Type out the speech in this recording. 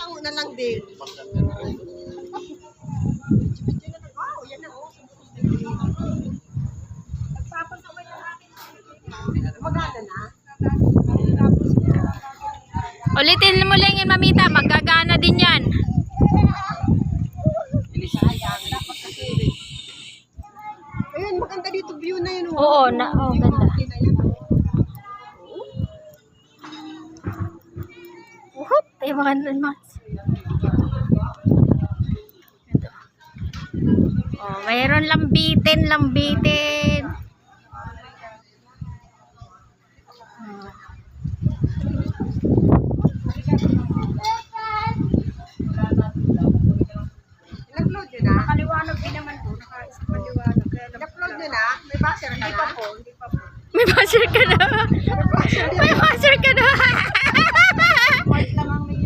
bango na lang din. Wow, yan na oh. Nagpapasaway na natin. Maganda na. Ulitin mo lang yun, mamita. Magagana din yan. Ayun, maganda dito view na yun. Oo, ganda. Whoop! Ay, mga mas. Oh, mayroon lambitin. In-upload nyo na? Nakaliwanag din naman po. Nakaliwanag. In-upload nyo na? May buzzer ka na? Hindi pa po. May buzzer ka na. May buzzer ka na. White lang ang may